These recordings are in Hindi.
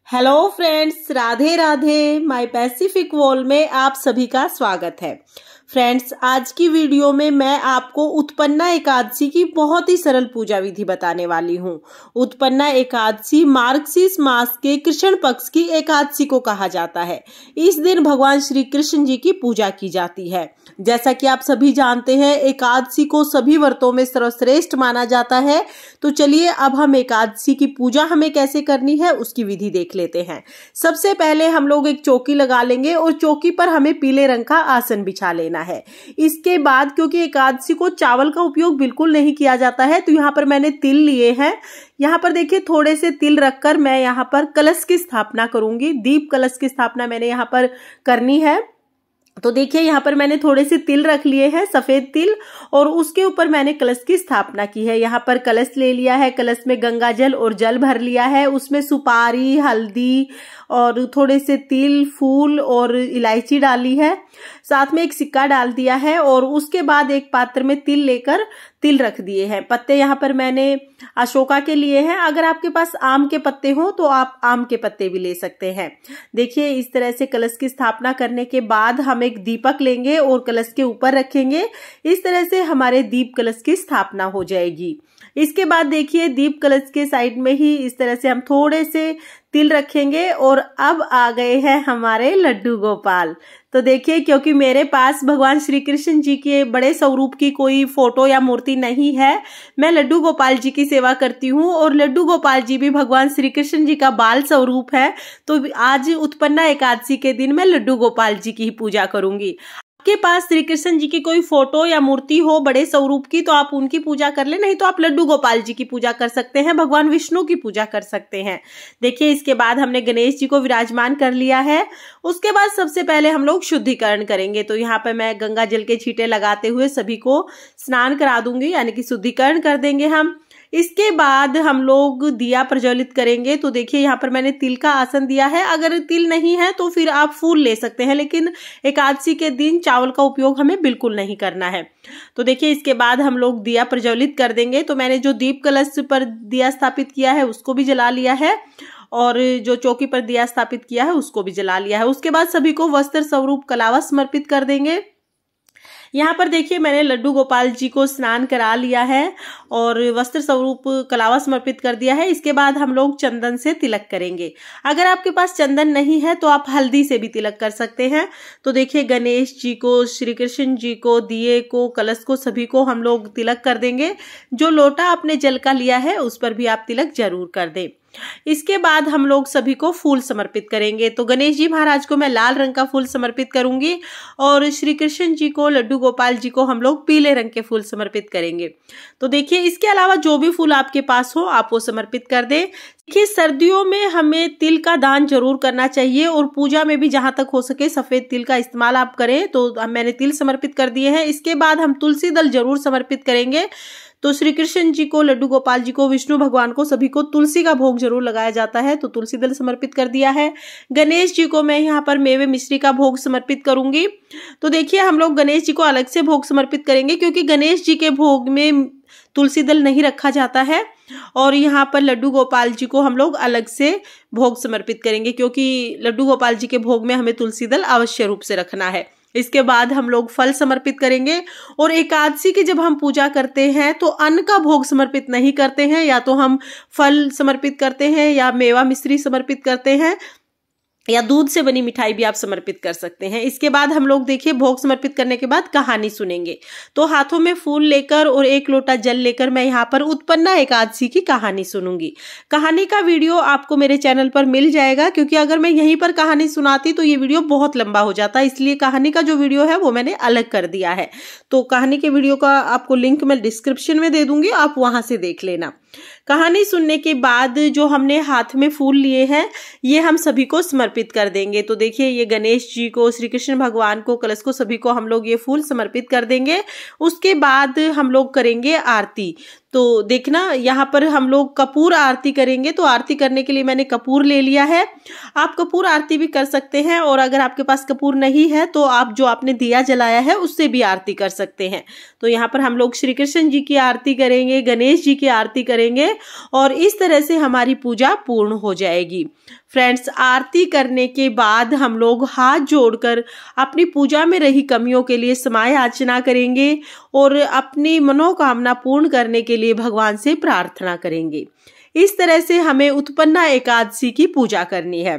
Hello friends, Radhe Radhe. My Pacific wall में आप सभी का स्वागत है। फ्रेंड्स, आज की वीडियो में मैं आपको उत्पन्ना एकादशी की बहुत ही सरल पूजा विधि बताने वाली हूँ। उत्पन्ना एकादशी मार्गशीर्ष मास के कृष्ण पक्ष की एकादशी को कहा जाता है। इस दिन भगवान श्री कृष्ण जी की पूजा की जाती है। जैसा कि आप सभी जानते हैं, एकादशी को सभी व्रतों में सर्वश्रेष्ठ माना जाता है। तो चलिए अब हम एकादशी की पूजा हमें कैसे करनी है उसकी विधि देख लेते हैं। सबसे पहले हम लोग एक चौकी लगा लेंगे और चौकी पर हमें पीले रंग का आसन बिछा लेना है। इसके बाद क्योंकि एकादशी को चावल का उपयोग बिल्कुल नहीं किया जाता है, तो यहाँ पर मैंने तिल लिए हैं। यहाँ पर देखिए, थोड़े से तिल रखकर मैं यहाँ पर कलश की स्थापना करूंगी। दीप कलश की स्थापना मैंने यहाँ पर करनी है। तो देखिए, यहाँ पर मैंने थोड़े से तिल रख लिए हैं, सफेद तिल, और उसके ऊपर मैंने कलश की स्थापना की है। यहाँ पर कलश ले लिया है, कलश में गंगा जल और जल भर लिया है। उसमें सुपारी, हल्दी और थोड़े से तिल, फूल और इलायची डाली है। साथ में एक सिक्का डाल दिया है और उसके बाद एक पात्र में तिल लेकर तिल रख दिए हैं। पत्ते यहाँ पर मैंने अशोका के लिए हैं। अगर आपके पास आम के पत्ते हो तो आप आम के पत्ते भी ले सकते हैं। देखिए, इस तरह से कलश की स्थापना करने के बाद हम एक दीपक लेंगे और कलश के ऊपर रखेंगे। इस तरह से हमारे दीप कलश की स्थापना हो जाएगी। इसके बाद देखिए, दीप कलश के साइड में ही इस तरह से हम थोड़े से तिल रखेंगे और अब आ गए हैं हमारे लड्डू गोपाल। तो देखिए, क्योंकि मेरे पास भगवान श्री कृष्ण जी के बड़े स्वरूप की कोई फोटो या मूर्ति नहीं है, मैं लड्डू गोपाल जी की सेवा करती हूँ और लड्डू गोपाल जी भी भगवान श्री कृष्ण जी का बाल स्वरूप है। तो आज उत्पन्ना एकादशी के दिन मैं लड्डू गोपाल जी की ही पूजा करूंगी। आपके पास श्री कृष्ण जी की कोई फोटो या मूर्ति हो बड़े स्वरूप की तो आप उनकी पूजा कर ले, नहीं तो आप लड्डू गोपाल जी की पूजा कर सकते हैं, भगवान विष्णु की पूजा कर सकते हैं। देखिए, इसके बाद हमने गणेश जी को विराजमान कर लिया है। उसके बाद सबसे पहले हम लोग शुद्धिकरण करेंगे। तो यहाँ पर मैं गंगा जल के छींटे लगाते हुए सभी को स्नान करा दूंगी, यानी कि शुद्धिकरण कर देंगे हम। इसके बाद हम लोग दिया प्रज्वलित करेंगे। तो देखिए, यहाँ पर मैंने तिल का आसन दिया है। अगर तिल नहीं है तो फिर आप फूल ले सकते हैं, लेकिन एकादशी के दिन चावल का उपयोग हमें बिल्कुल नहीं करना है। तो देखिए, इसके बाद हम लोग दिया प्रज्वलित कर देंगे। तो मैंने जो दीप कलश पर दिया स्थापित किया है उसको भी जला लिया है और जो चौकी पर दिया स्थापित किया है उसको भी जला लिया है। उसके बाद सभी को वस्त्र स्वरूप कलावा समर्पित कर देंगे। यहाँ पर देखिए, मैंने लड्डू गोपाल जी को स्नान करा लिया है और वस्त्र स्वरूप कलावा समर्पित कर दिया है। इसके बाद हम लोग चंदन से तिलक करेंगे। अगर आपके पास चंदन नहीं है तो आप हल्दी से भी तिलक कर सकते हैं। तो देखिए, गणेश जी को, श्री कृष्ण जी को, दिए को, कलश को, सभी को हम लोग तिलक कर देंगे। जो लोटा आपने जल का लिया है उस पर भी आप तिलक जरूर कर दें। इसके बाद हम लोग सभी को फूल समर्पित करेंगे। तो गणेश जी महाराज को मैं लाल रंग का फूल समर्पित करूंगी और श्री कृष्ण जी को, लड्डू गोपाल जी को हम लोग पीले रंग के फूल समर्पित करेंगे। तो देखिए, इसके अलावा जो भी फूल आपके पास हो आप वो समर्पित कर दें। देखिए, सर्दियों में हमें तिल का दान जरूर करना चाहिए और पूजा में भी जहां तक हो सके सफेद तिल का इस्तेमाल आप करें। तो मैंने तिल समर्पित कर दिए हैं। इसके बाद हम तुलसी दल जरूर समर्पित करेंगे। तो श्री कृष्ण जी को, लड्डू गोपाल जी को, विष्णु भगवान को, सभी को तुलसी का भोग जरूर लगाया जाता है। तो तुलसी दल समर्पित कर दिया है। गणेश जी को मैं यहाँ पर मेवे मिश्री का भोग समर्पित करूंगी। तो देखिए, हम लोग गणेश जी को अलग से भोग समर्पित करेंगे क्योंकि गणेश जी के भोग में तुलसी दल नहीं रखा जाता है और यहाँ पर लड्डू गोपाल जी को हम लोग अलग से भोग समर्पित करेंगे क्योंकि लड्डू गोपाल जी के भोग में हमें तुलसी दल अवश्य रूप से रखना है। इसके बाद हम लोग फल समर्पित करेंगे और एकादशी की जब हम पूजा करते हैं तो अन्न का भोग समर्पित नहीं करते हैं, या तो हम फल समर्पित करते हैं या मेवा मिश्री समर्पित करते हैं या दूध से बनी मिठाई भी आप समर्पित कर सकते हैं। इसके बाद हम लोग देखिए, भोग समर्पित करने के बाद कहानी सुनेंगे। तो हाथों में फूल लेकर और एक लोटा जल लेकर मैं यहाँ पर उत्पन्ना एकादशी की कहानी सुनूंगी। कहानी का वीडियो आपको मेरे चैनल पर मिल जाएगा, क्योंकि अगर मैं यहीं पर कहानी सुनाती तो ये वीडियो बहुत लंबा हो जाता, इसलिए कहानी का जो वीडियो है वो मैंने अलग कर दिया है। तो कहानी के वीडियो का आपको लिंक मैं डिस्क्रिप्शन में दे दूंगी, आप वहां से देख लेना। कहानी सुनने के बाद जो हमने हाथ में फूल लिए हैं ये हम सभी को समर्पित कर देंगे। तो देखिए, ये गणेश जी को, श्री कृष्ण भगवान को, कलश को, सभी को हम लोग ये फूल समर्पित कर देंगे। उसके बाद हम लोग करेंगे आरती। तो देखना यहाँ पर हम लोग कपूर आरती करेंगे। तो आरती करने के लिए मैंने कपूर ले लिया है। आप कपूर आरती भी कर सकते हैं, और अगर आपके पास कपूर नहीं है तो आप जो आपने दिया जलाया है उससे भी आरती कर सकते हैं। तो यहाँ पर हम लोग श्री कृष्ण जी की आरती करेंगे, गणेश जी की आरती करेंगे, और इस तरह से हमारी पूजा पूर्ण हो जाएगी। फ्रेंड्स, आरती करने के बाद हम लोग हाथ जोड़कर अपनी पूजा में रही कमियों के लिए समाय याचना करेंगे और अपनी मनोकामना पूर्ण करने के लिए भगवान से प्रार्थना करेंगे। इस तरह से हमें उत्पन्ना एकादशी की पूजा करनी है।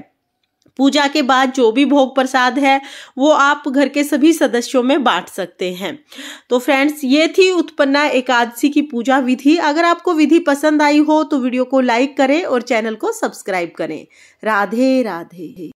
पूजा के बाद जो भी भोग प्रसाद है वो आप घर के सभी सदस्यों में बांट सकते हैं। तो फ्रेंड्स, ये थी उत्पन्ना एकादशी की पूजा विधि। अगर आपको विधि पसंद आई हो तो वीडियो को लाइक करें और चैनल को सब्सक्राइब करें। राधे राधे।